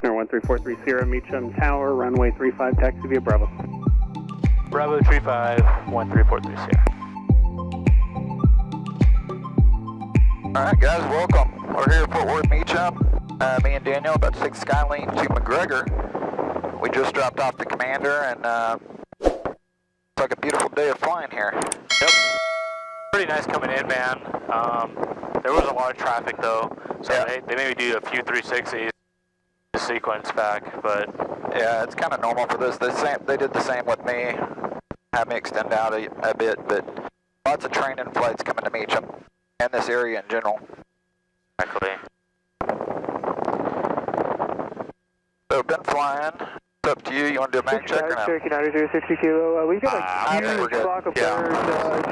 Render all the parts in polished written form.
Number 13430 Meacham Tower, runway 35, taxi via Bravo. Bravo 35, 13430. Alright guys, welcome. We're here at Fort Worth Meacham. Me and Daniel, about 6 Skylane to McGregor. We just dropped off the commander and it's like a beautiful day of flying here. Yep. Pretty nice coming in, man. There was a lot of traffic though, so yeah. They maybe do a few 360s sequence back, but yeah, it's kind of normal for this. They did the same with me. Had me extend out a bit, but lots of training flights coming to Meacham and this area in general. Exactly. So been flying. It's up to you. You want to do a mag check or no? Cherokee 9060 Kilo. We've got a huge flock of birds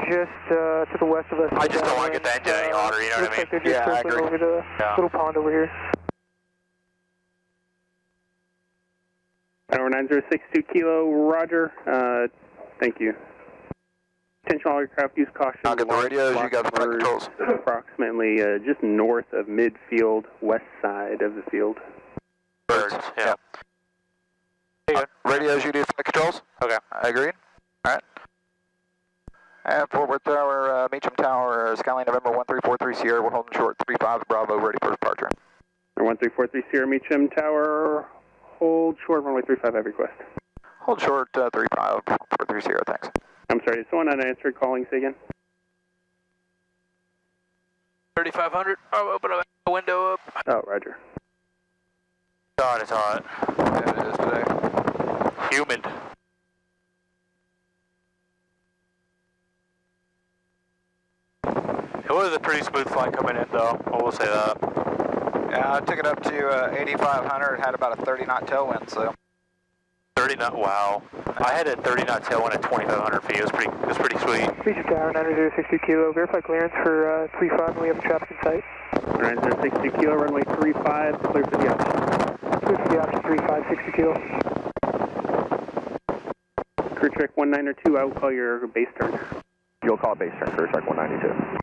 just to the west of us. I just don't want to get the engine any hotter, you know what I mean? Like they're just circling over the little pond over here. Tower 9062 Kilo, Roger. Thank you. Attention all aircraft, use caution. I'll get the radios, you got the flight controls. Approximately just north of midfield, west side of the field. Birds, yeah. Radios, you do flight controls? Okay. I agreed. Alright. And Fort Worth Tower, Meacham Tower, Skylane November 1343 Sierra, we're holding short 35 Bravo, ready for departure. 1343 Sierra, Meacham Tower, hold short, runway 35, have request. Hold short 35 43 Sierra, thanks. I'm sorry, is someone unanswered calling, say again? 3500, I'll open a window up. Oh, Roger. God, it's hot. Yeah, it is today. Humid. It was a pretty smooth flight coming in though, I will say that. Yeah, I took it up to 8,500, had about a 30 knot tailwind, so. 30 knot, wow. I had a 30 knot tailwind at 2,500 feet, it was pretty sweet. Meacham Tower 9062 Kilo, verify clearance for 35 and we have a traffic in sight. 9062 Kilo, runway 35, clear for the option. Clear for the option 3560 Kilo. Crew check 192, I will call your base turn. You'll call base turn, crew check 192.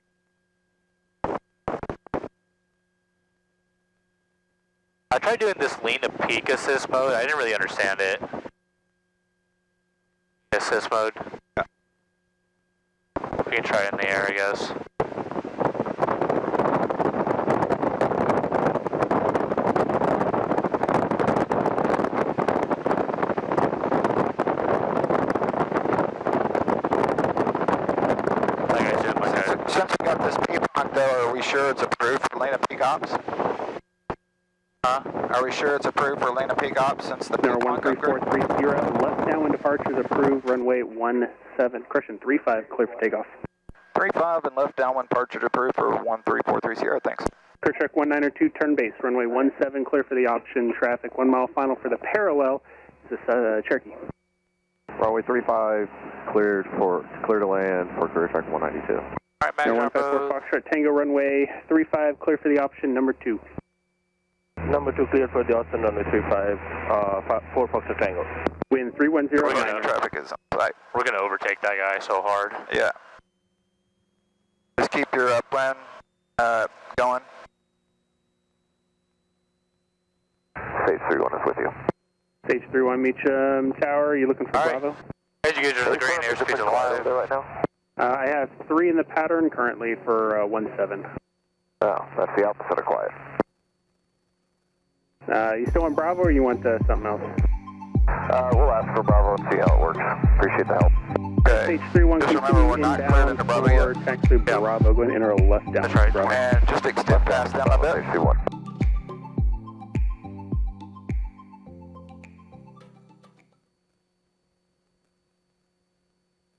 I tried doing this lean to peak assist mode. I didn't really understand it. Assist mode. Yeah. We can try it in the air, I guess. Since we got this peak on though, are we sure it's approved for lane of peak ops? Huh? Are we sure it's approved for lane of peak ops since the peak Number 13430, left downwind departure is approved, runway 35, clear for takeoff. 35 and left downwind departure approved for 13430, thanks. Crew check 192, turn base, runway 17, clear for the option, traffic 1 mile final for the parallel, this Cherokee. Runway 35, clear to land for crew check 192. Alright, Mac, 154 Foxtrot Tango, runway 35, clear for the option, number 2. Number 2 clear for the option, runway 35, 4 Foxtrot Tango. Wind 310. Traffic is on site. We're going to overtake that guy so hard. Yeah. Just keep your upwind going. Stage 31 is with you. Stage 31 Meacham Tower, you looking for Bravo? Educators of the green airspace alive. Right now? I have 3 in the pattern currently for 17. Oh, that's the opposite of quiet. You still want Bravo or you want something else? We'll ask for Bravo and see how it works. Appreciate the help. Okay. Stage 31 Just remember we're not cleared into Bravo yet. Taxi Bravo, go ahead and enter a left down. That's right. Bravo. And just extend past them a bit. Stage 21.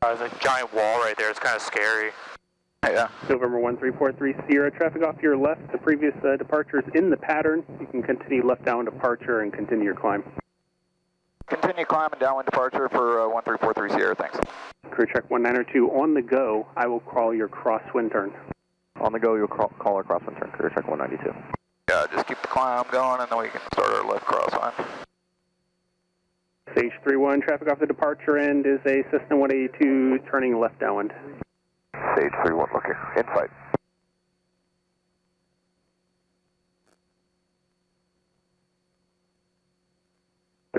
There's a giant wall right there, it's kind of scary. Yeah. November 1343 Sierra, traffic off your left. The previous departure is in the pattern. You can continue left down departure and continue your climb. Continue climbing downwind departure for 1343 Sierra, thanks. Crew check 192 on the go. I will call your crosswind turn. On the go, you'll call our crosswind turn. Crew check 192. Yeah, just keep the climb going and then we can start our left crosswind. Stage 31, traffic off the departure end is a Cessna 182 turning left downwind. Stage 31 looking. In sight.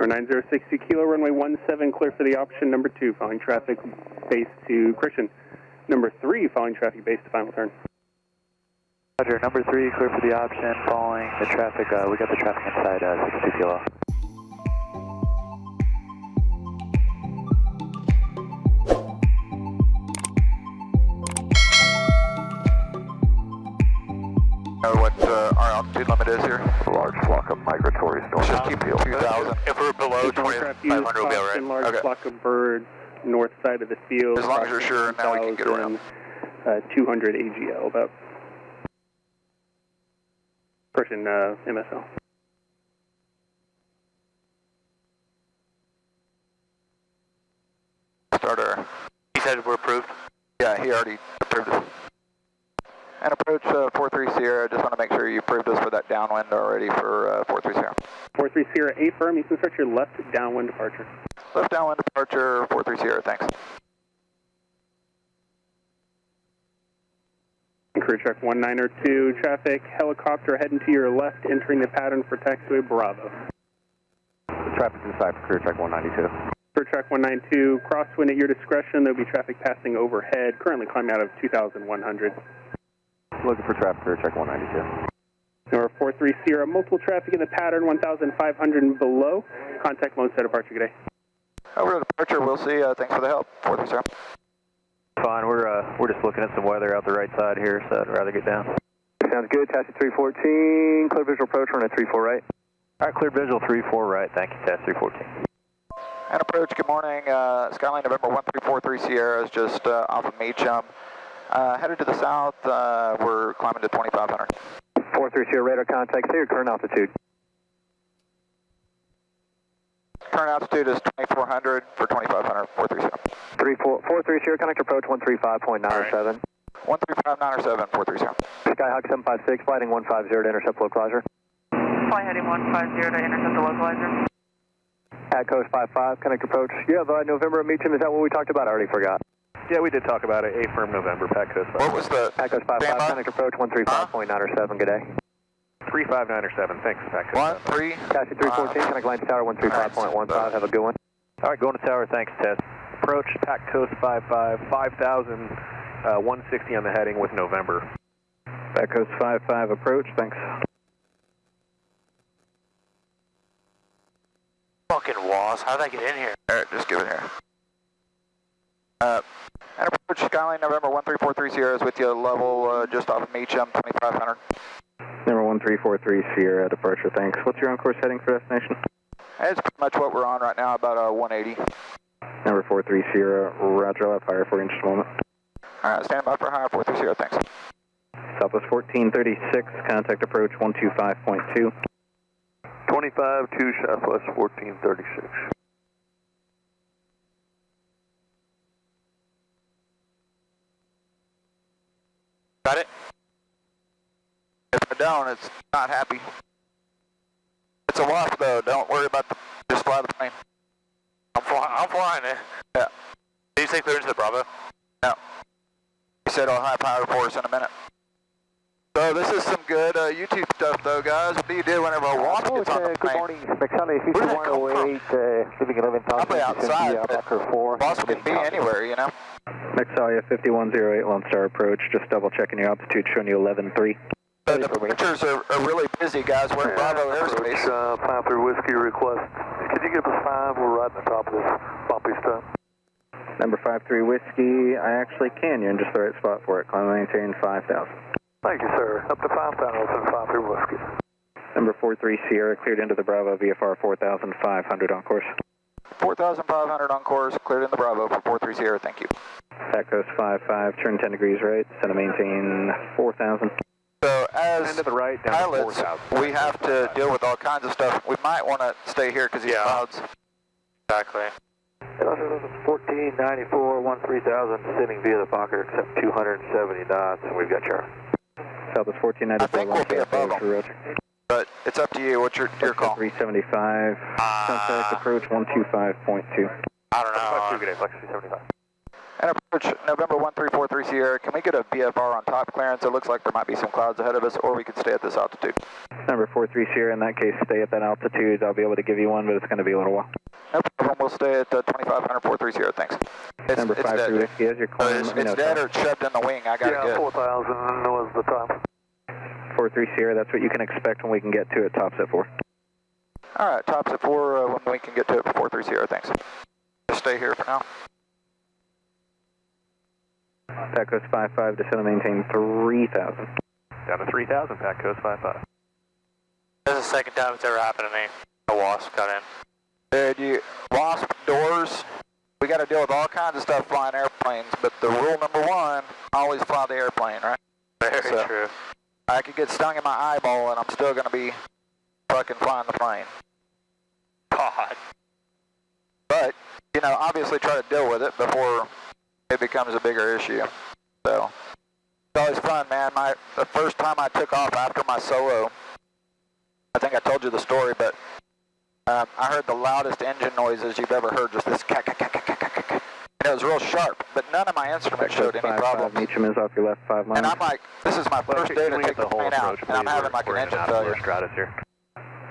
9060 Kilo, runway 17, clear for the option number 2, following traffic base to Christian. Number 3, following traffic base to final turn. Roger, number 3, clear for the option, following the traffic, we got the traffic inside 62 Kilo. Know what our altitude limit is here? A large flock of migratory storms. Just keep 2,000. If we're below 2,500, we'll be all right. Large Okay. flock of birds, north side of the field. As long as you're sure, now we can get around. 200 AGL, about. Christian, MSL. Starter. He said we're approved. Yeah, he already approved us. And approach 43 Sierra, just want to make sure you approved us for that downwind already for 43 Sierra. 43 Sierra, A firm, you can start your left downwind departure. Left downwind departure, 43 Sierra, thanks. Crew check 1902, traffic, helicopter heading to your left, entering the pattern for taxiway Bravo. The traffic's inside for crew check 192. Crew check 192, crosswind at your discretion, there'll be traffic passing overhead, currently climbing out of 2100. Looking for traffic, crew check 192. Number 43 Sierra, multiple traffic in the pattern, 1,500 and below. Contact mode set departure, good day. Over to departure, we'll see. Thanks for the help. 43 Sierra. Fine, we're just looking at some weather out the right side here, so I'd rather get down. Sounds good. Taxi 314, clear visual approach, run at 34 right. All right, cleared visual 34 right. Thank you, Taxi 314. And approach, good morning. Skyline November 1343 Sierra is just off of Meacham. Headed to the south, we're climbing to 2,500. 43 Sierra, radar contact, clear, current altitude. Current altitude is 2,400 for 2,500, 43 Sierra. 43 Sierra, connect approach 135.907. 135.907, 43 Sierra. Skyhawk 756, flighting 150 to intercept localizer. Flight heading 150 to intercept the localizer. At coast 55, connect approach. You have November at Meacham, is that what we talked about? I already forgot. Yeah, we did talk about it. A firm November, Pat Coast 5. What was the... At coast 55, connect approach 135.907, good day. 35907, thanks, Pat Coast 5. 13. Taxi 314, connect line to tower 135.15, have a good one. All right, going to tower, thanks, Tess. Approach, Pat Coast 55, 5,000, 160 on the heading with November. Pat Coast 55, approach, thanks. Fucking walls. How'd I get in here? Alright, just give it here. And approach Skyline November 1343 Sierra is with you, level just off of Meacham, 2,500. Number 1343 Sierra, departure, thanks. What's your on-course heading for destination? It's pretty much what we're on right now, about 180. Number 43 Sierra, roger, I'll have higher for you in just a moment. Alright, stand by for higher, 43 Sierra, thanks. Southwest 1436, contact approach 125.2. 25-2 Southwest 1436. Got it? If I don't, it's not happy. It's a wasp though, don't worry about the, just fly the plane. I'm flying it. Yeah. Did you say clearance to the Bravo? No. He said I'll have power for us in a minute. So this is some good YouTube stuff though, guys. What do you do whenever a wasp gets on the plane? Good morning, McSally 5108, leaving 11,000. Probably outside, but wasp can be anywhere, you know? Mexalia 5108, Lone Star approach, just double checking your altitude, showing you 11.3. The pictures are really busy, guys. We're in Bravo airspace. Panther Whiskey request. Could you give us 5? We're right on the top of this bumpy stuff. Number 53 Whiskey, I actually can. You're in just the right spot for it. Climb and maintain 5,000. Thank you, sir. Up to 5,000 and 53 Whiskey. Number 43 Sierra, cleared into the Bravo, VFR 4,500 on course. 4,500 on course, cleared in the Bravo for 43 Sierra, thank you. Pat Coast 55, turn 10 degrees right, send to maintain 4,000. So as to the right, down pilots, to 4,000. we have to deal with all kinds of stuff. We might want to stay here because these clouds. Exactly. 1494, 13,000, sitting via the Fokker, except 270 knots, and we've got your... Southwest 1494, I think we'll be above them, but it's up to you. What's your call? 375, contact approach 125.2. I don't know. Good day, Flex 375. And November 1343 Sierra, can we get a VFR on top clearance? It looks like there might be some clouds ahead of us, or we could stay at this altitude. Number 43 Sierra, in that case, stay at that altitude. I'll be able to give you one, but it's going to be a little while. No problem, we'll stay at 2500 43 Sierra, thanks. Number 53 Whiskey, as you're climbing, it's dead or it's shoved in the wing, I got it good. 4,000 was the time. 43 Sierra, that's what you can expect when we can get to it, tops at 4. Alright, tops at 4 when we can get to it for 43 Sierra, thanks. Just stay here for now. Pat Coast 55, descend and maintain 3,000. Down to 3,000, Pat Coast 55. This is the second time it's ever happened to me. A wasp got in. Dude, wasp doors, we got to deal with all kinds of stuff flying airplanes, but the rule number one, always fly the airplane, right? Very true. I could get stung in my eyeball and I'm still going to be fucking flying the plane. God. But, you know, obviously try to deal with it before it becomes a bigger issue. So, it's always fun, man. The first time I took off after my solo, I think I told you the story, but I heard the loudest engine noises you've ever heard, just this cack, cack, cack, cack, cack, cack. And it was real sharp, but none of my instruments showed any problems. Meacham is off your left 5 miles. And I'm like, this is my first day to take the plane out, and I'm having like an engine failure.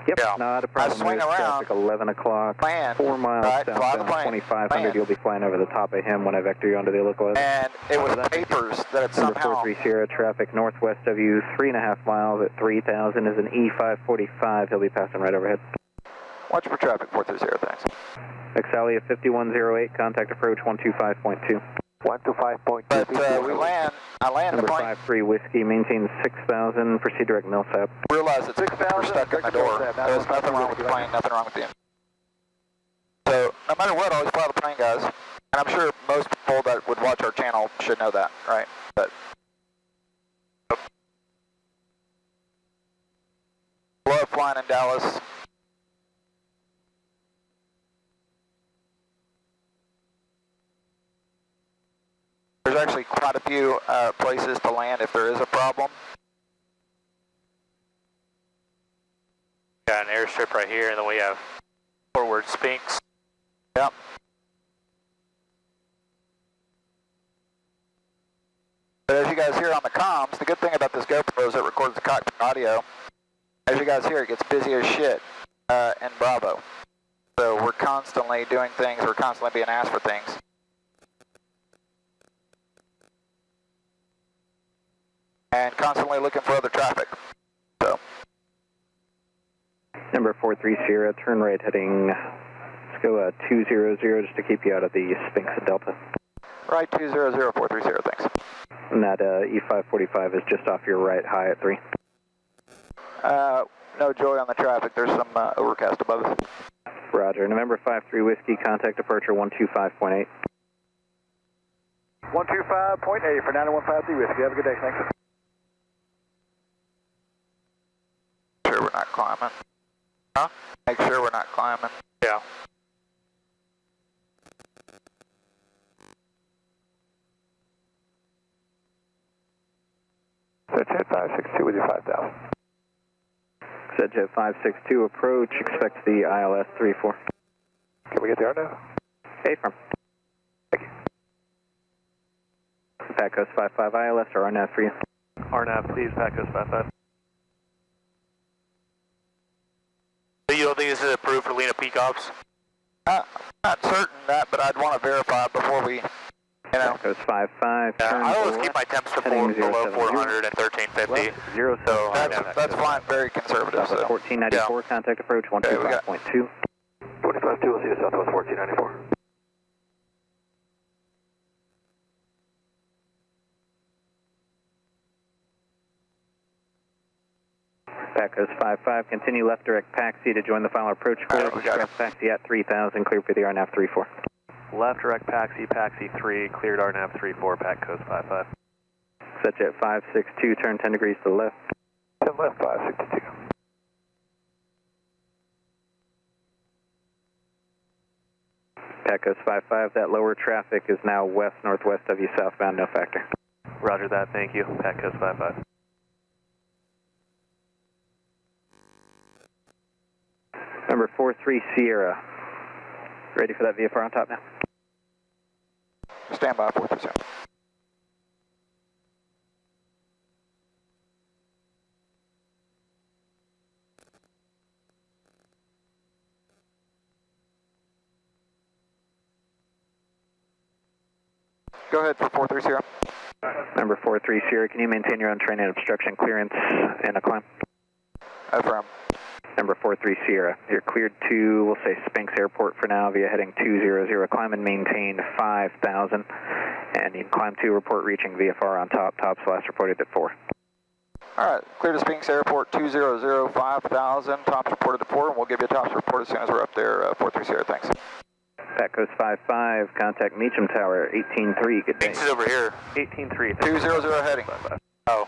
Yep, Yeah. not a problem. I swing around, traffic 11 o'clock, plan, 4 miles right, southbound, 2,500. You'll be flying over the top of him when I vector you onto the localizer. And it was papers that had Number somehow... 43 Sierra, traffic northwest of you, 3.5 miles at 3,000 is an E545. He'll be passing right overhead. Watch for traffic, 430, thanks. Exalia 5108, contact approach 125.2. 125.2. But I land the Number plane. 53 Whiskey, maintain 6,000, proceed direct Millsap. Realize it's we're stuck in the door. There's nothing wrong with the plane, nothing wrong with the engine. So, no matter what, always fly the plane, guys. And I'm sure most people that would watch our channel should know that, right? But love flying in Dallas. There's actually quite a few places to land if there is a problem. Got an airstrip right here, and then we have forward Spinks. Yep. But as you guys hear on the comms, the good thing about this GoPro is it records the cockpit audio. As you guys hear, it gets busy as shit in Bravo. So we're constantly doing things, we're constantly being asked for things. And constantly looking for other traffic. So. Number 43 Sierra, turn right heading, let's go 200 just to keep you out of the Sphinx Delta. Right, 200430, thanks. And that E545 is just off your right, high at 3. No joy on the traffic, there's some overcast above us. Roger, November 53 Whiskey, contact departure 125.8. 125.8 for 9153 Whiskey. Have a good day, thanks. Sure we're not climbing. Huh? Make sure we're not climbing. Yeah. Jet 562 with you 5,000. Jet 562 approach, expect the ILS 34. Can we get there now? Hey, firm. Thank you. Pat Coast 55 ILS or RNAV for you. RNAV, please, Pat Coast 55. So you don't think this is approved for Lena Peak Ops? I'm not certain that, but I'd want to verify before we, you know. Pat Coast 55. I always keep my temps to below 400 and 1350. So that's flying very conservative. So. 1494, contact approach 125.2. 45-2, we'll see you Southwest 1494. Pat Coast 55, continue left direct taxi to join the final approach course. Direct taxi at 3000, clear for the RNAV 34. Left direct taxi, Paxi 3, cleared RNAV 34, Pat Coast 55. Jet 562, turn 10 degrees to the left. 10 left 562. Pat Coast 55, that lower traffic is now west-northwest of you, southbound, no factor. Roger that, thank you, Pat Coast 55. Number 43 Sierra. Ready for that VFR on top now? Stand by 430. Go ahead for 430. Number 430, can you maintain your untrained obstruction clearance and a climb? Affirm. Number 430, you're cleared to, we'll say Spinks Airport for now via heading 200, climb and maintain 5,000, and you can climb to report reaching VFR on top, tops last reported at 4. Alright, clear to Spinks Airport 200, 5,000, tops reported at 4, and we'll give you a tops report as soon as we're up there, 430, thanks. Pat Coast 55, contact Meacham Tower, 18-3, good day. Spinks is over here. 18-3. 200 heading. Oh.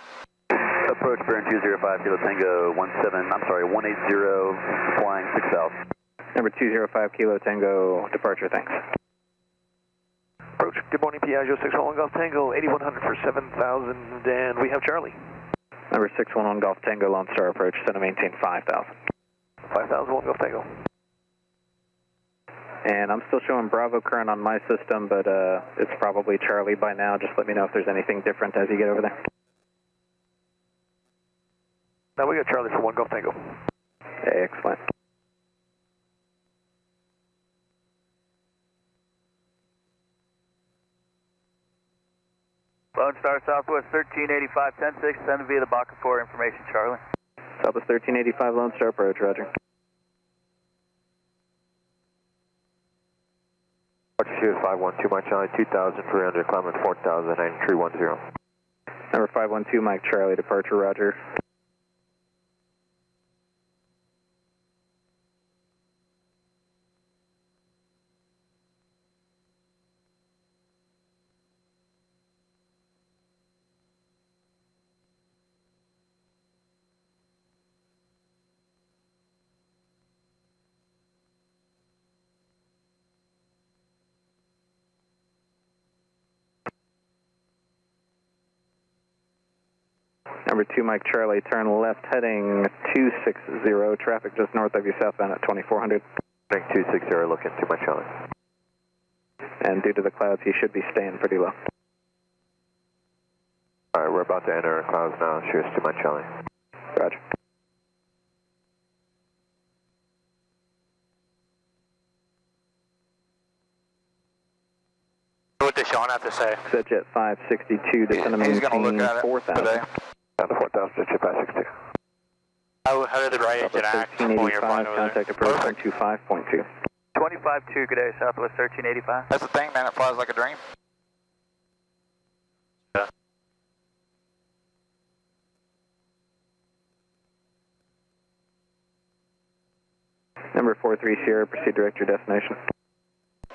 Approach Baron 205, Kilo Tango 180, flying 6 south. Number 205, Kilo Tango, departure, thanks. Approach, good morning, Piaggio 611 Golf Tango, 8100 for 7,000, and we have Charlie. Number 611 Golf Tango, Lone Star approach, center maintain 5,000. 5,001 Golf Tango. And I'm still showing Bravo current on my system, but it's probably Charlie by now. Just let me know if there's anything different as you get over there. Now we got Charlie for 1 Golf Tango. Okay, excellent. Lone Star Southwest 1385, 10-6, send via the Baca 4 information, Charlie. Southwest 1385, Lone Star approach, roger. Altitude 512, Mike Charlie, 2,300, climbing 4,000, 9310. Number 512, Mike Charlie, departure, roger. Number 2, Mike Charlie, turn left heading 260, traffic just north of you southbound at 2400. Heading 260, looking to Mike Charlie. And due to the clouds, he should be staying pretty low. Alright, we're about to enter clouds now, cheers to Mike Charlie. Roger. What does Sean have to say? Set jet 562, descend to maintain 4,000. Down to 4,000, jet 562. How did the right engine act when you're flying over contact there? approach 125.2. 25-2, good day, Southwest 1385. That's the thing, man, it flies like a dream. Yeah. Number 43 Sierra, proceed direct your destination.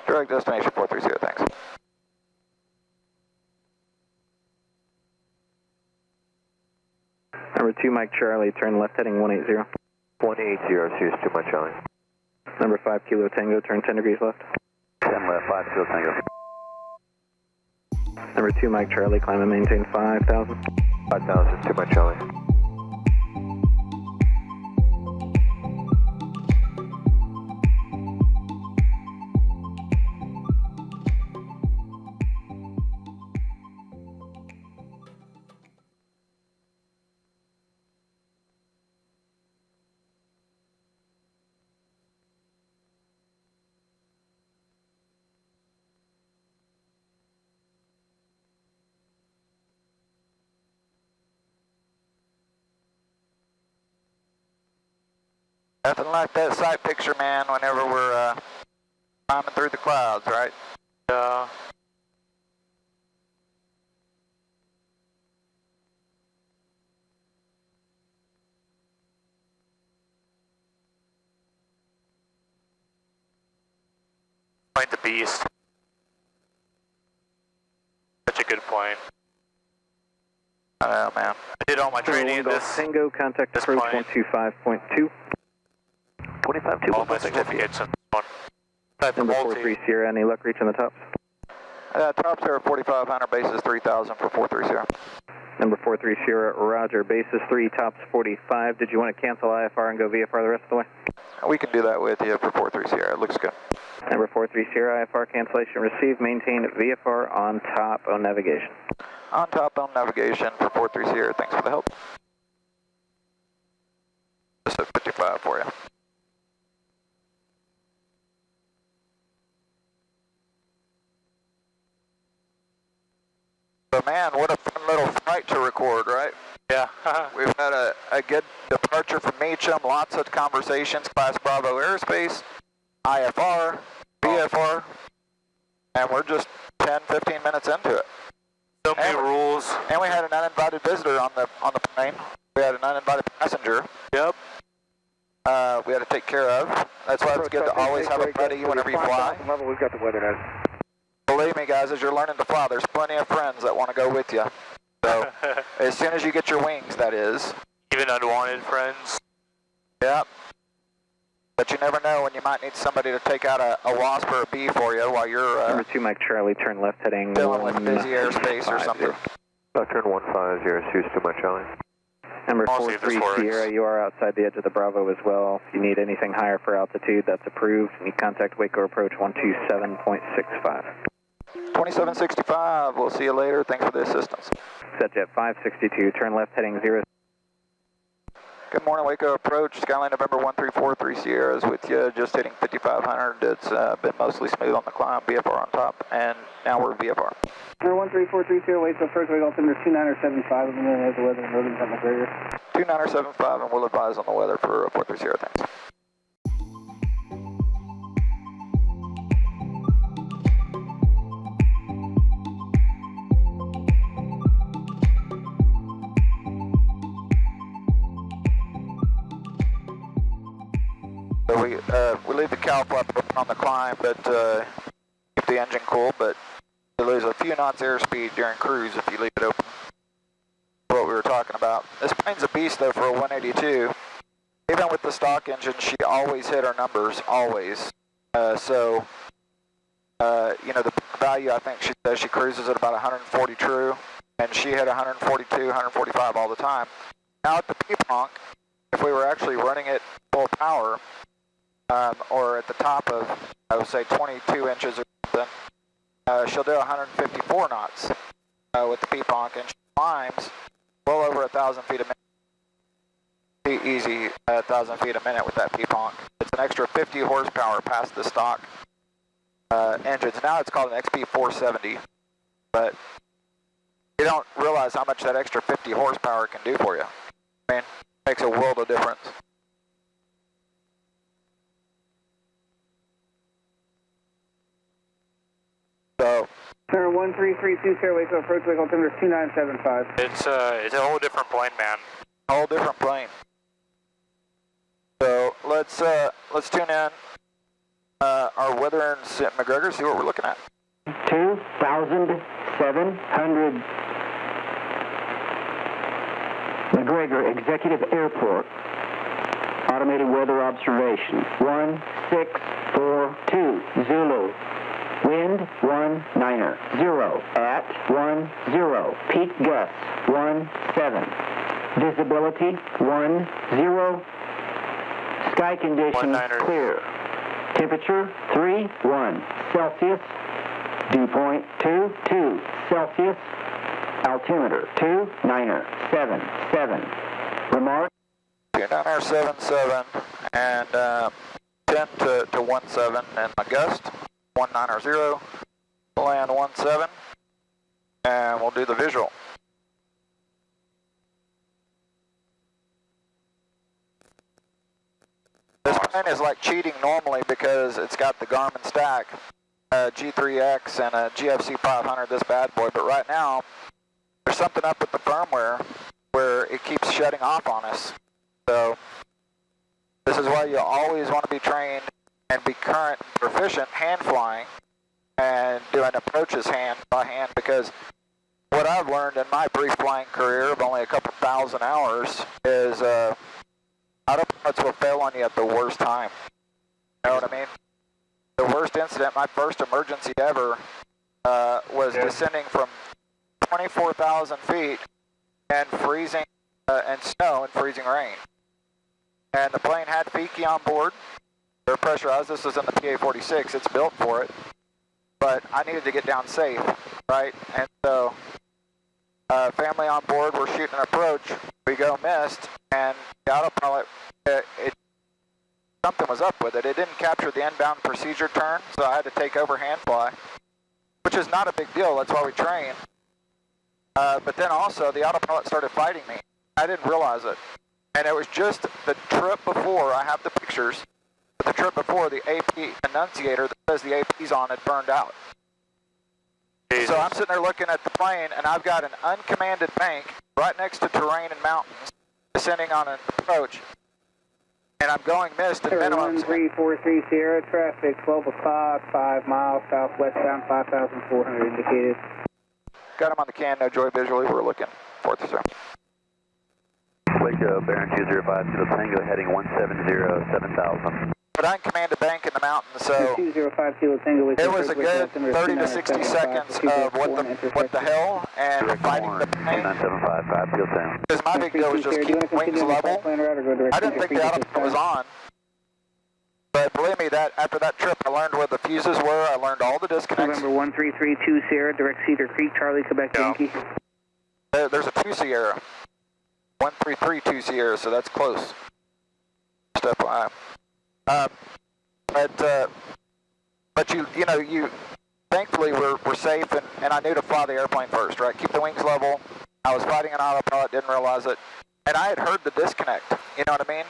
Direct destination 430, thanks. Number 2 Mike Charlie, turn left heading 180. 180, cheers to Mike Charlie. Number 5 Kilo Tango, turn 10 degrees left. 10 left, 5 Kilo Tango. Number 2 Mike Charlie, climb and maintain 5,000. 5,000 to Mike Charlie. Nothing like that sight picture, man, whenever we're climbing through the clouds, right? Yeah. Point the beast. Such a good point. I know, man. I did all my training in this. Tango, contact this approach point. 125.2. 25-2, All my certificates and one. Type of Number multi. 43 Sierra, any luck reaching the tops? Tops are 4,500, bases 3,000 for 430. Number 43 Sierra, roger, bases 3, tops 45. Did you want to cancel IFR and go VFR the rest of the way? We can do that with you for 430, it looks good. Number 430, IFR cancellation received. Maintain VFR on top on navigation. On top on navigation for 430. Thanks for the help. Just at 55 for you. So man, what a fun little flight to record, right? Yeah. We've had a good departure from Meacham, lots of conversations, Class Bravo airspace, IFR, VFR, and we're just 10, 15 minutes into it. So many rules. And we had an uninvited visitor on the plane. We had an uninvited passenger. Yep. We had to take care of. That's why it's good to always have a buddy whenever you fly. We've got the weather now. Believe me, guys, as you're learning to fly, there's plenty of friends that want to go with you. So, as soon as you get your wings, that is. Even unwanted friends. Yep. But you never know when you might need somebody to take out a wasp or a bee for you while you're Number 2, Mike Charlie, turn left heading dealing with busy airspace or something. Turn 150, choose 2 Mike Charlie. Number 43 Sierra, you are outside the edge of the Bravo as well. If you need anything higher for altitude, that's approved. Need contact Waco approach 127.65. 2765, we'll see you later. Thanks for the assistance. Setjet 562, turn left heading 0. Good morning, Waco approach. Skyline November 1343 Sierra is with you, just hitting 5500. It's been mostly smooth on the climb, VFR on top, and now we're VFR. 01343 Sierra, Waco approach, Waco altimeter 2975, and then has the weather and loading at McGregor. 2975, and we'll advise on the weather for 43 Sierra, thanks. So we leave the cow flap open on the climb, but keep the engine cool, but you lose a few knots airspeed during cruise if you leave it open. What we were talking about. This plane's a beast though for a 182. Even with the stock engine, she always hit her numbers, always. So, you know, the value, I think she says she cruises at about 140 true, and she hit 142, 145 all the time. Now at the P-Ponk, if we were actually running it full power, or at the top of, I would say 22 inches or something, she'll do 154 knots with the P-Ponk, and she climbs well over 1,000 feet a minute. Easy 1,000 feet a minute with that P-Ponk. It's an extra 50 horsepower past the stock engines. Now it's called an XP470, but you don't realize how much that extra 50 horsepower can do for you. I mean, it makes a world of difference. So, Center 1332 Sierra, Waco approach, Waco altimeter 2975. It's a whole different plane, man. a whole different plane. So let's tune in our weather in McGregor, see what we're looking at. 2,700 McGregor Executive Airport. Automated weather observation. 1642 Zulu. Wind 19 0 at 10. Peak gust 17. Visibility 10. Sky conditions clear. Temperature 31 Celsius. Dew point 22 Celsius. Altimeter 2977. Remark? 2977 and 10 to 17 and a gust 190. Land 17 and we'll do the visual. This plane is like cheating normally because it's got the Garmin stack, G3X and a GFC 500, this bad boy, but right now there's something up with the firmware where it keeps shutting off on us. So this is why you always want to be trained and be current and proficient hand flying and doing approaches hand by hand, because what I've learned in my brief flying career of only a couple thousand hours is autopilots will fail on you at the worst time. You know what I mean? The worst incident, my first emergency ever, was descending from 24,000 feet and freezing, and snow and freezing rain. And the plane had Fiki on board. They're pressurized. This was in the PA-46. It's built for it. But I needed to get down safe, right? And so, family on board, we're shooting an approach. We go missed, and the autopilot, something was up with it. It didn't capture the inbound procedure turn, so I had to take over hand fly, which is not a big deal. That's why we train. But then also, the autopilot started fighting me. I didn't realize it. And it was just the trip before, I have the pictures, but the trip before the AP annunciator that says the AP's on had burned out. Jesus. So I'm sitting there looking at the plane, and I've got an uncommanded bank right next to terrain and mountains, descending on an approach, and I'm going missed at minimum. 1343 Sierra, traffic 12 o'clock, 5 miles southwestbound, 5,400 indicated. Got him on the can, no joy visually, we're looking. 4th, sir. Waco, Baron 205, Kilo Tango, heading 170, 7,000. But I command a bank in the mountains, so 205 Kilo Tango, it was a good 30 to 60 seconds of what the hell, and fighting the plane. 9755, Kilo Tango. Because my big deal was just keep wings level. I didn't think the autopilot was on. But believe me, that after that trip, I learned where the fuses were. I learned all the disconnects. November 1332 Sierra, direct Cedar Creek, Charlie, Quebec, Yankee. There's a 2 Sierra. 1332 Sierra, so that's close. Step by. But you know, thankfully we're safe, and I knew to fly the airplane first, right? Keep the wings level. I was fighting an autopilot, didn't realize it, and I had heard the disconnect. You know what I mean?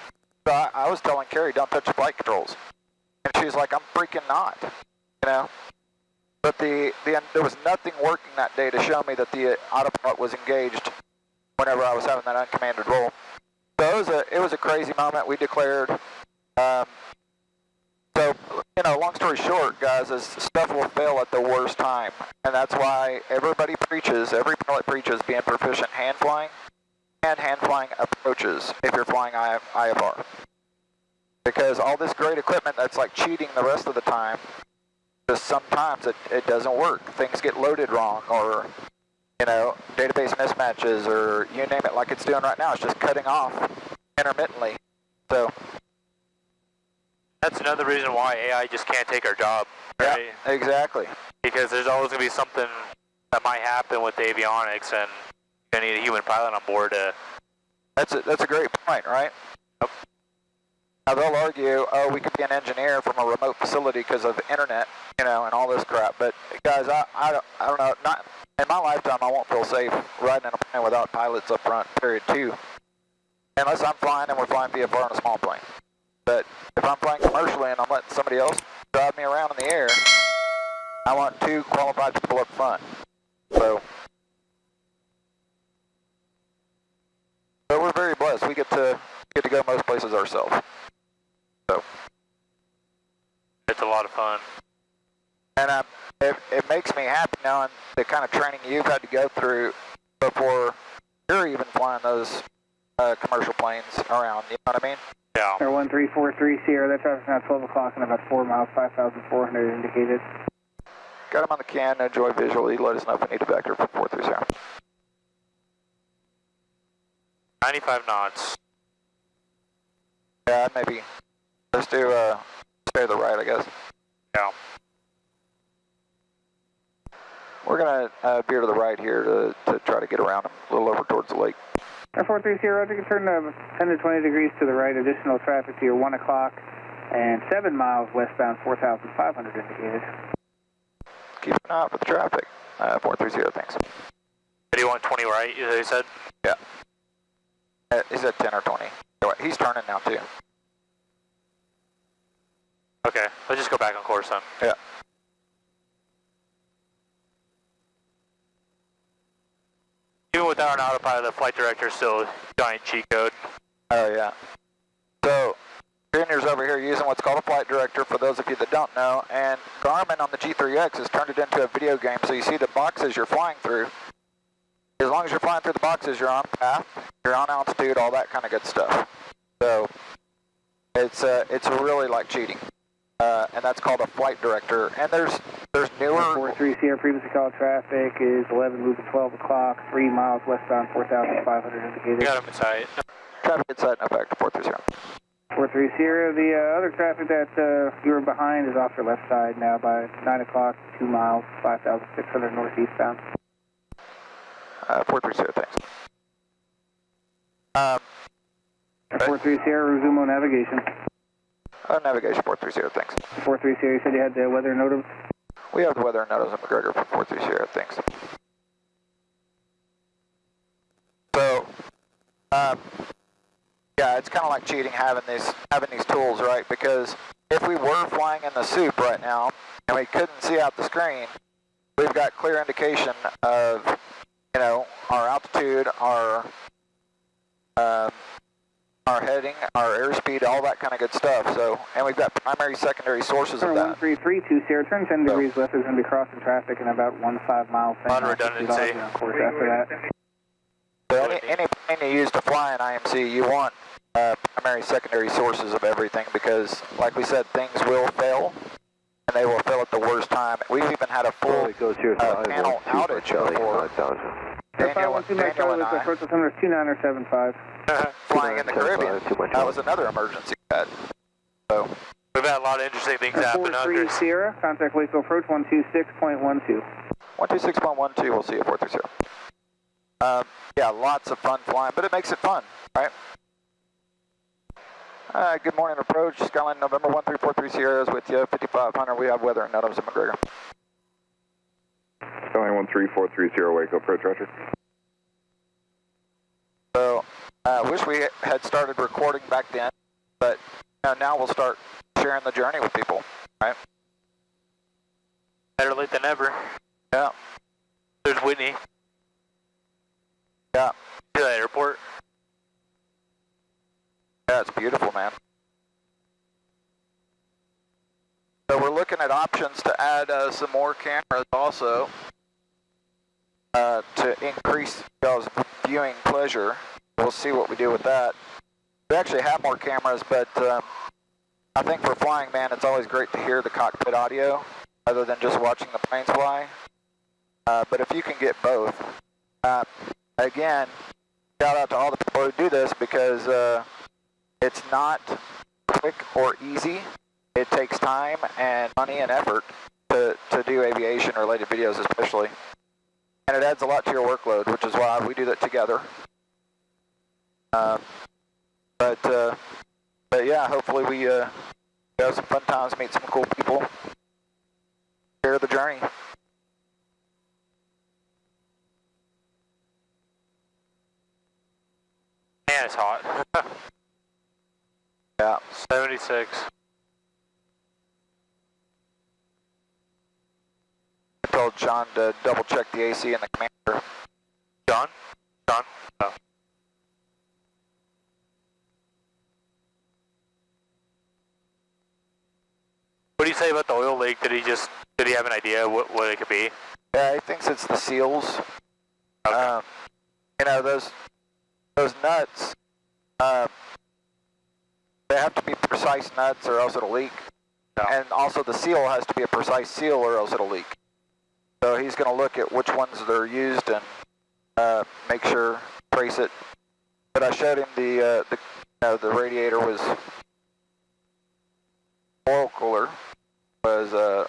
So I was telling Carrie, don't touch the flight controls, and she's like, I'm freaking not, you know. But there was nothing working that day to show me that the autopilot was engaged whenever I was having that uncommanded roll. So it was a crazy moment. We declared. So, you know, long story short, guys, is stuff will fail at the worst time. And that's why every pilot preaches being proficient hand flying and hand flying approaches if you're flying IFR. Because all this great equipment that's like cheating the rest of the time, just sometimes it doesn't work. Things get loaded wrong, or, you know, database mismatches, or you name it, like it's doing right now. It's just cutting off intermittently. So that's another reason why AI just can't take our job, right? Yeah, exactly. Because there's always going to be something that might happen with the avionics, and you're going to need a human pilot on board to... That's a great point, right? Yep. Now they'll argue, oh, we could be an engineer from a remote facility because of internet, you know, and all this crap. But guys, I don't know. Not in my lifetime, I won't feel safe riding in a plane without pilots up front. Period. 2. Unless I'm flying and we're flying VFR on a small plane. But if I'm flying commercially and I'm letting somebody else drive me around in the air, I want 2 qualified people up front. So we're very blessed. We get to go most places ourselves. So it's a lot of fun. And it makes me happy knowing the kind of training you've had to go through before you're even flying those commercial planes around. You know what I mean? Yeah. Air 1343 Sierra, that traffic's now 12 o'clock and about 4 miles, 5,400 indicated. Got him on the can, no joy visually. Let us know if we need a vector for 430. 95 knots. Yeah, maybe. Let's do stay to the right, I guess. Yeah. We're going to veer to the right here to try to get around them a little over towards the lake. Air 430, you can turn 10 to 20 degrees to the right, additional traffic to your 1 o'clock and 7 miles westbound, 4,500 indicated. Keep an eye out for the traffic. 430, thanks. 8120 right, you said? Yeah. He's at 10 or 20. He's turning now, too. Okay, let's just go back on course then. Yeah. Even without an autopilot, the flight director is still a giant cheat code. Oh, yeah. So, Junior's over here using what's called a flight director, for those of you that don't know, and Garmin on the G3X has turned it into a video game, so you see the boxes you're flying through. As long as you're flying through the boxes, you're on path, you're on altitude, all that kind of good stuff. So, it's really like cheating. And that's called a flight director. And there's newer... 43 Sierra, previously called traffic is 11 moving 12 o'clock, 3 miles westbound, 4,500 indicated. We got him inside. Traffic inside, no back to 430. 43 Sierra, the other traffic that you were behind is off your left side now by 9 o'clock, 2 miles, 5,600 northeastbound. 43 Sierra, thanks. 43 Sierra, resume on navigation. Navigation 43 Sierra, thanks. 43 Sierra, you said you had the weather notice? We have the weather notice in McGregor for 43 Sierra, thanks. So, yeah, it's kind of like cheating having these tools, right? Because if we were flying in the soup right now and we couldn't see out the screen, we've got clear indication of, you know, our altitude, our heading, our airspeed, all that kind of good stuff. So, and we've got primary, secondary sources of that. 1332 Sierra, turn 10 degrees left is going to be crossing traffic in about 15 miles. On redundancy. Of course, after that. So any plane you use to fly in IMC, you want primary, secondary sources of everything because, like we said, things will fail, and they will fail at the worst time. We've even had a full panel outage before. Daniel and I, approach altimeter 2975. flying in the Caribbean, that was another emergency we had. So we've had a lot of interesting things happen. 43 Sierra, contact Waco approach 126.12. 126.12, we'll see you 430. Yeah, lots of fun flying, but it makes it fun, right? Good morning, approach. Skyline November 1343 Sierra is with you, 5500. We have weather and notice in McGregor. Skyline 1343 Sierra Waco, approach, roger. So, I wish we had started recording back then, but you know, now we'll start sharing the journey with people, right? Better late than never. Yeah. There's Whitney. Yeah. To the airport. Yeah, it's beautiful, man. So we're looking at options to add some more cameras also to increase y'all's viewing pleasure. We'll see what we do with that. We actually have more cameras, but I think for flying, man, it's always great to hear the cockpit audio other than just watching the planes fly. But if you can get both, again, shout out to all the people who do this because it's not quick or easy. It takes time and money and effort to do aviation-related videos especially. And it adds a lot to your workload, which is why we do that together. But yeah, hopefully we have some fun times, meet some cool people, share the journey. Man, it's hot. Yeah. 76. I told John to double check the AC in the commander. John? John? Oh. What do you say about the oil leak? Did he have an idea what it could be? Yeah, he thinks it's the seals. Okay. You know, those nuts, they have to be precise nuts or else it'll leak. No. And also the seal has to be a precise seal or else it'll leak. So he's going to look at which ones they're used and make sure, trace it. But I showed him the radiator was, oil cooler was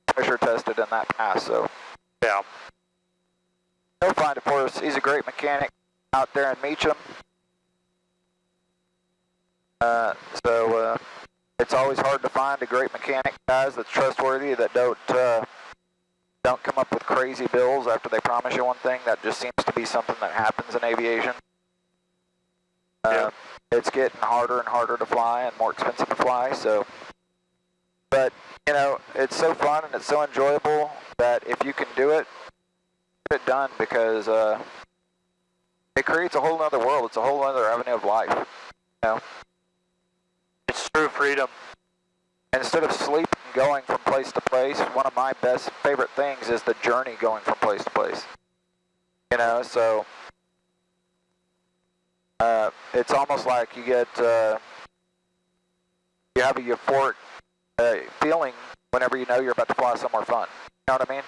pressure tested and that passed, so. Yeah. He'll find it for us. He's a great mechanic out there in Meacham. So it's always hard to find a great mechanic, guys, that's trustworthy, that don't come up with crazy bills after they promise you one thing. That just seems to be something that happens in aviation. It's getting harder and harder to fly and more expensive to fly, so. But, you know, it's so fun and it's so enjoyable that if you can do it, get it done because it creates a whole other world. It's a whole other avenue of life, you know. It's true freedom. Instead of sleeping going from place to place, one of my favorite things is the journey going from place to place. You know, so it's almost like you get, you have a euphoric feeling whenever you know you're about to fly somewhere fun. You know what I mean?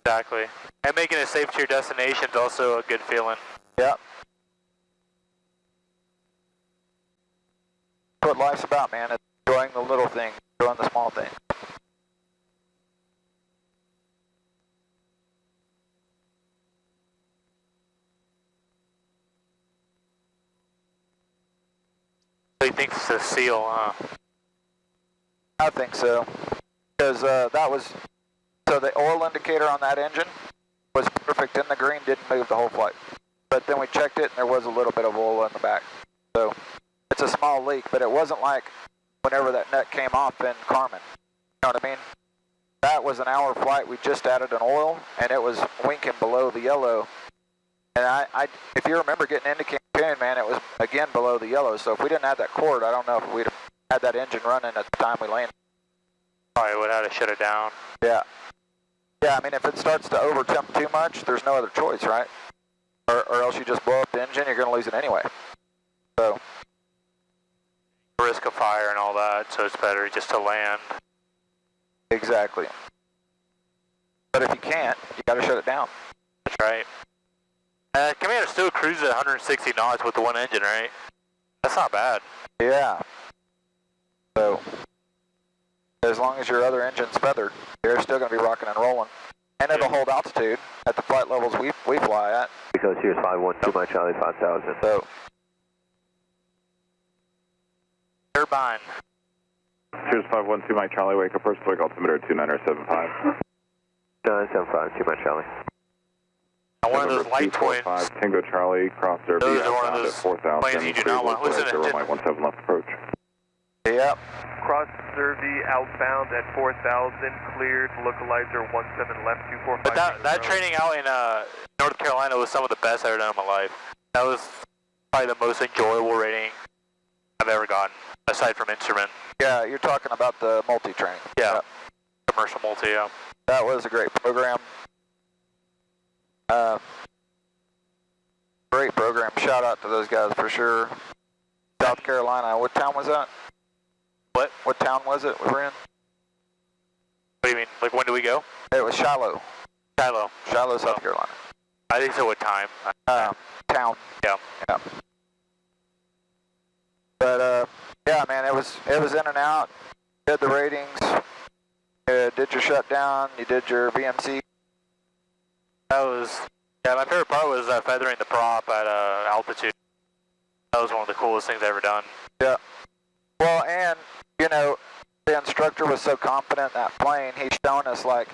Exactly. And making it safe to your destination is also a good feeling. Yeah. what life's about, man. It's enjoying the little things, enjoying the small things. He thinks it's a seal, huh? I think so. Because that was, so the oil indicator on that engine was perfect in the green, didn't move the whole flight. But then we checked it and there was a little bit of oil in the back. So it's a small leak, but it wasn't like whenever that nut came off in Carmen. You know what I mean? That was an hour flight, we just added an oil and it was winking below the yellow. And I if you remember getting into Cancun, man, it was again below the yellow. So if we didn't have that cord, I don't know if we'd have had that engine running at the time we landed. Probably would have to shut it down. Yeah. Yeah, I mean, if it starts to over-temp too much, there's no other choice, right? Or else you just blow up the engine, you're going to lose it anyway. So. Risk of fire and all that, so it's better just to land. Exactly. But if you can't, you got to shut it down. That's right. Commander still cruises at 160 knots with the one engine, right? That's not bad. Yeah. So, as long as your other engine's feathered, you're still going to be rocking and rolling. And it'll hold altitude at the flight levels we fly at. Because here's 512, my Charlie 5000. So, turbine. Here's 512, Mike Charlie, wake up first, click altimeter 2975. 2975, 2 my Charlie. One of those light twins. Tango Charlie, cross there, those are one of those 4,000. planes you do not want to listen to. Runway 17 left approach. yep. Cross Derby outbound at 4,000, cleared, localizer 17 left, 245. But that training out in North Carolina was some of the best I've ever done in my life. That was probably the most enjoyable rating I've ever gotten, aside from instrument. Yeah, you're talking about the multi-training. Yeah. Commercial multi, yeah. That was a great program. Great program. Shout out to those guys for sure. South Carolina. What town was that? What town was it we were in? What do you mean? Like, when do we go? It was Shiloh. Shiloh. Shiloh, South Carolina. I think so. What time? Town. Yeah. Yeah. But yeah, man, it was in and out. Did the ratings. Did your shutdown. You did your VMC. That was, yeah, my favorite part was feathering the prop at altitude. That was one of the coolest things I've ever done. Yeah. Well, and, you know, the instructor was so confident in that plane, he's shown us, like,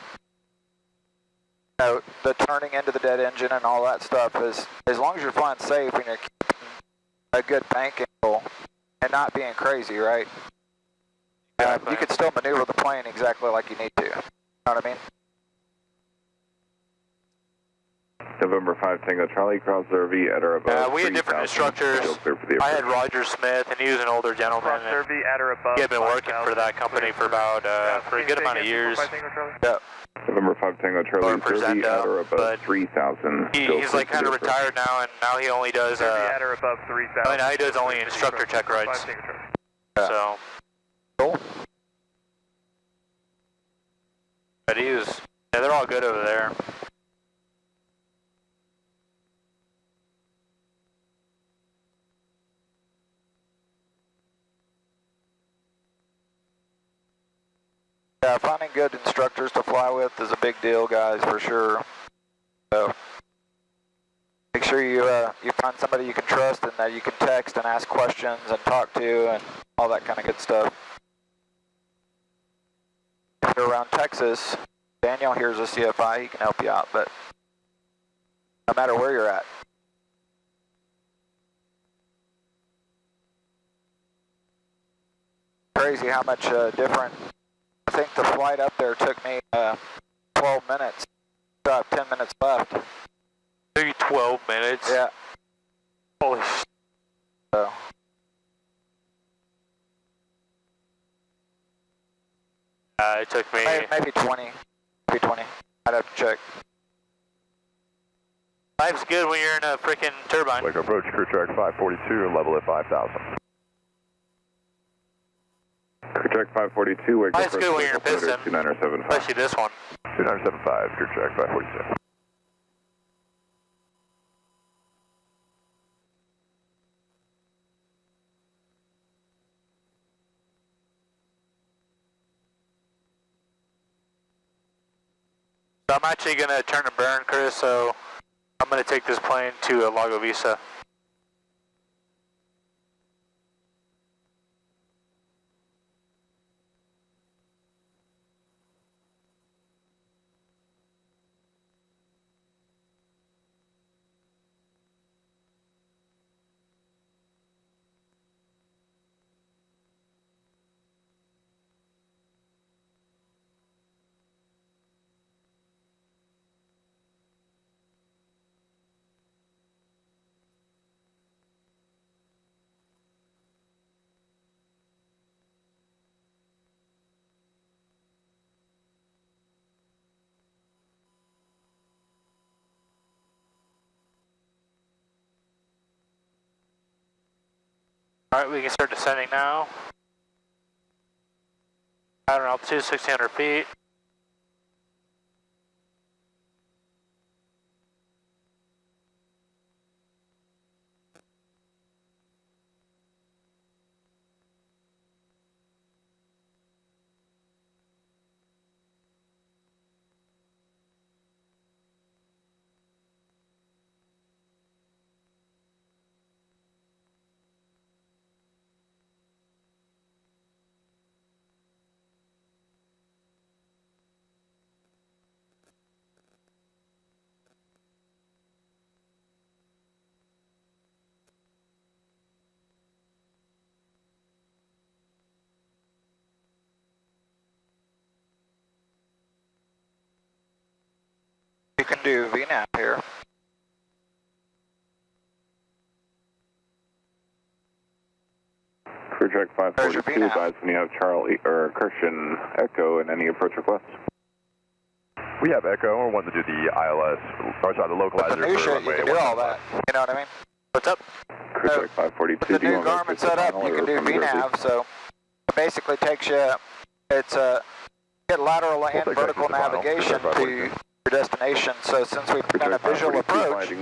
you know, the turning into the dead engine and all that stuff is, as long as you're flying safe and you're keeping a good bank angle and not being crazy, right? You could still maneuver the plane exactly like you need to. You know what I mean? November 5 Tango Charlie, cross Derby at or above. We had different instructors. I had Roger Smith, and he was an older gentleman. Cross Derby at or above. He had been working for that company for about for a good amount of years. Yeah. November 5 Tango Charlie, Derby at or above 3,000. He's like kind of retired now, and now he only does. Derby at or above 3,000. I mean, now he does only instructor check rides. Yeah. So. Cool. But he was. Yeah, they're all good over there. Yeah, finding good instructors to fly with is a big deal, guys, for sure. So make sure you find somebody you can trust and that you can text and ask questions and talk to and all that kind of good stuff. If you're around Texas, Daniel here's a CFI, he can help you out, but no matter where you're at. Crazy how much different. I think the flight up there took me 12 minutes. I have 10 minutes left. Maybe 12 minutes? Yeah. Holy shit. So. It took me... Maybe 20. Maybe 20. I'd have to check. Life's good when you're in a freaking turbine. Wake approach, crew track 542 and level at 5,000. Crew track 542, wake Life's good when you're in a piston. 2975. Especially this one. 2975, crew track 542. I'm actually going to turn and burn, Chris, so I'm going to take this plane to Lago Vista. Alright, we can start descending now. Pattern altitude 1,600 feet. You can do VNAP here. Crew track 542, advise when you have Charlie or Christian Echo and any approach requests. We have Echo, or want to do the ILS, or sorry, the localizer With the new for shit, runway you can do all that. You know what I mean? What's up? Crew track 542, With the new Garmin set up, you can do VNAV, so it basically takes you, it's get lateral and vertical navigation to your destination. So since we've done a visual approach, and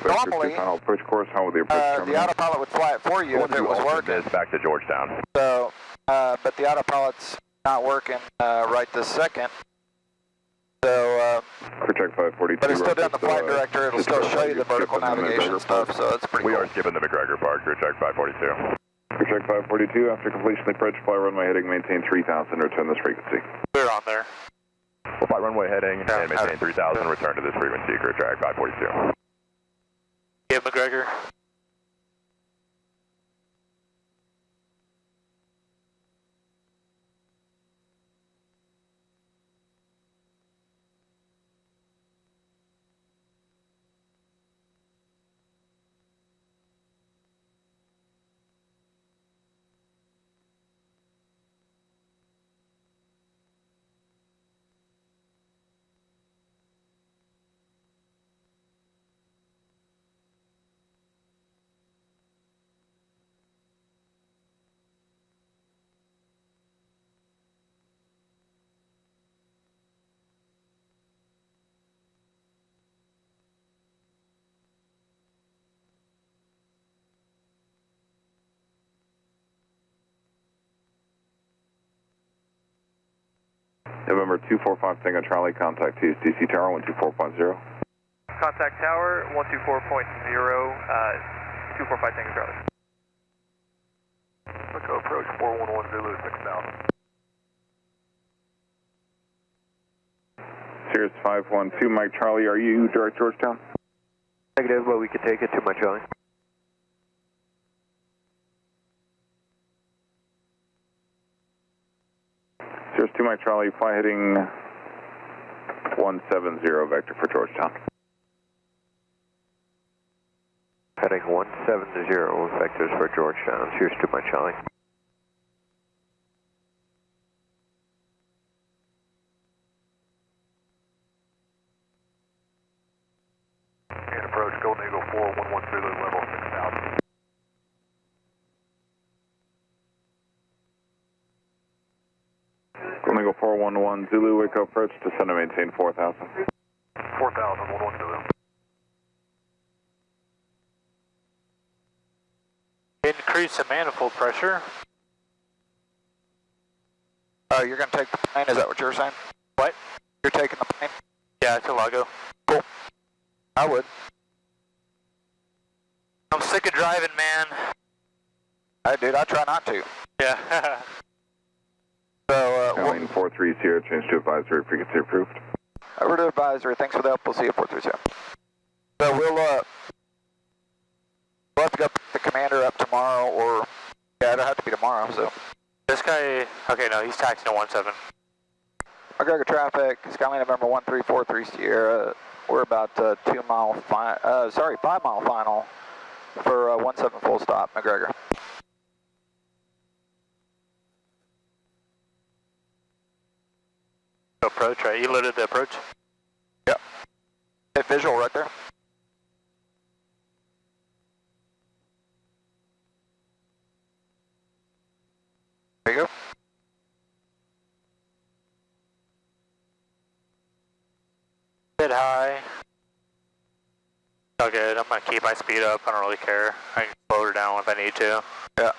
normally approach course, how the autopilot would fly it for you if it was working. Back to Georgetown. So, but the autopilot's not working right this second. So, but it's still down the flight director. It'll still show you the vertical navigation stuff. So it's pretty. We are skipping the McGregor part. Crew check 542. Crew check 542. After completion of the approach, fly runway heading, maintain 3,000. Return this frequency. We're on there. We'll fly runway heading and maintain 3,000. Return to this frequency. Crew track 542. Yeah, McGregor. November 245 Tango Charlie, contact TSDC Tower 124.0. Contact Tower 124.0, 245 Tango Charlie. Echo approach 411 Zulu 6,000. Sirius 512 Mike Charlie, are you direct Georgetown? Negative, but we could take it to my Charlie. Sirius 2 Mike Charlie, fly heading 170 vector for Georgetown. Heading 170 vectors for Georgetown. Sirius 2 Mike Charlie. And approach Golden Eagle 411 Zulu level 6,000. Golden Eagle 411 Zulu, Waco approach, descend and maintain 4,000. 4,000, 11 Zulu. Increase the manifold pressure. You're going to take the plane, is that what you were saying? What? You're taking the plane? Yeah, to Lago. Cool. I would. I'm sick of driving, man. Hey, dude, I try not to. Yeah. So, Skyline 430, change to advisory, frequency approved. over to advisory. Thanks for the help. We'll see you at 430. So we'll have to go pick the commander up tomorrow, or yeah, it'll have to be tomorrow. So this guy, okay, no, he's taxiing at 17. McGregor traffic, Skyline November 1343 Sierra. We're about 5 mile final for 17 full stop, McGregor. Approach, right? You loaded the approach? Yep. Hit visual right there. There you go. Bit high. All good. I'm gonna keep my speed up. I don't really care. I can slow her down if I need to. Yeah.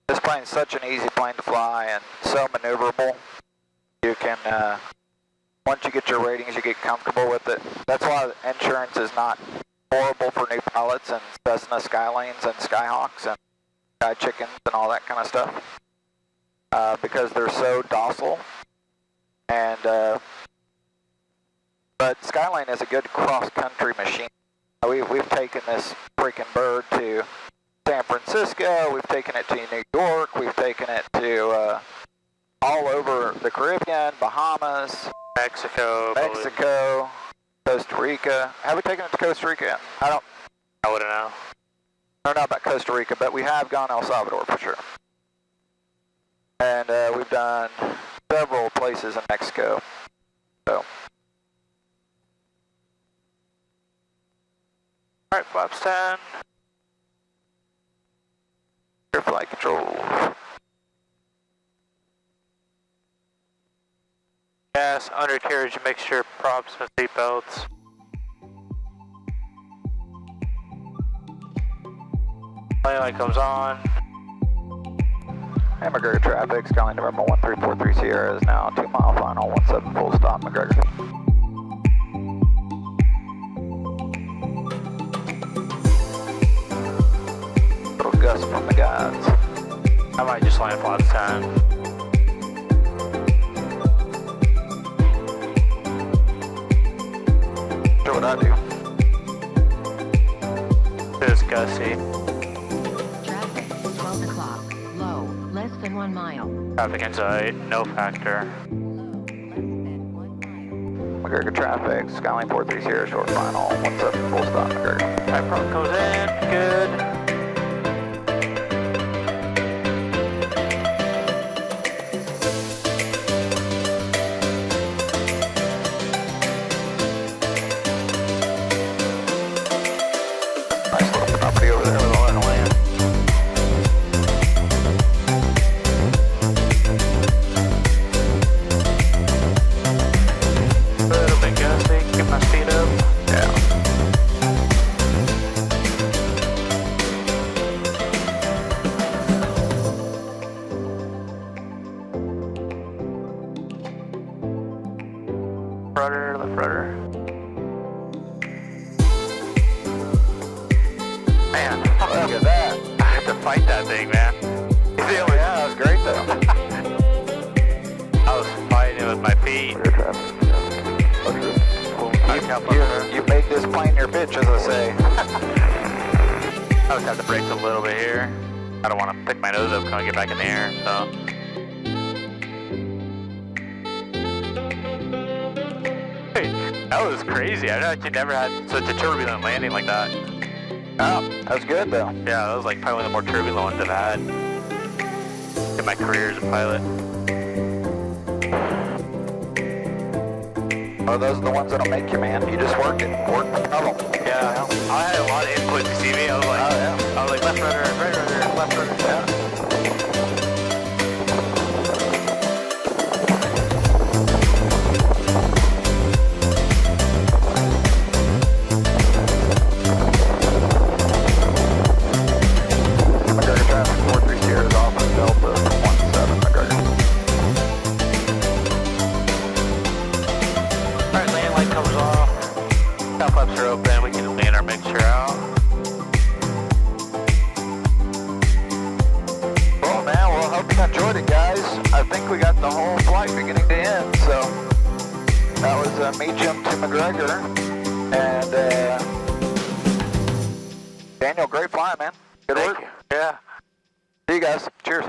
This plane's such an easy plane to fly and so maneuverable. You can, once you get your ratings, you get comfortable with it. That's why insurance is not horrible for new pilots and Cessna Skylines and Skyhawks and Sky Chickens and all that kind of stuff. Because they're so docile. And, but Skyline is a good cross-country machine. We've taken this freaking bird to San Francisco, we've taken it to New York, we've taken it to all over the Caribbean, Bahamas, Mexico, Costa Rica. Have we taken it to Costa Rica yet? I wouldn't know. I don't know about Costa Rica, but we have gone El Salvador for sure. And we've done several places in Mexico. So. Alright, flaps 10. Air flight control. Gas, undercarriage mixture, props and seat belts. Plane light comes on. Hey, McGregor traffic, Skyline November 1343 Sierra is now 2 mile final, 17 full stop, McGregor. Little gust from the guys. I might just land flaps 10. Sure what I do. It's gusty. Traffic, 12 o'clock. Low, less than 1 mile. Traffic inside, no factor. McGregor traffic, Skyline 43 Sierra short final, 17 full stop, McGregor. High front goes in, good. Nice little property over there with all that land. A little bit gusty, keep my speed up. Yeah. Rudder, left rudder. Man, Look at that. I have to fight that thing, man. Yeah, that was great though. I was fighting it with my feet. You made this plane your bitch, as I say. I just have to brake a little bit here. I don't want to pick my nose up when I get back in the air, so. Hey, that was crazy. I actually never had such a turbulent landing like that. Oh, that was good though. Yeah, that was like probably one of the more turbulent ones I've had in my career as a pilot. Oh, those are the ones that'll make you, man. You just work it. Work the pedal. Yeah, I had a lot of input to see me. I was like, oh, yeah. I was like left rudder, right rudder, left rudder. Yeah. McGregor traffic 43 Sierra is off on Delta 17, McGregor. think we got the whole flight beginning to end. So that was Meacham to McGregor. And Daniel, great flying, man. Good work. Yeah. See you guys. Cheers.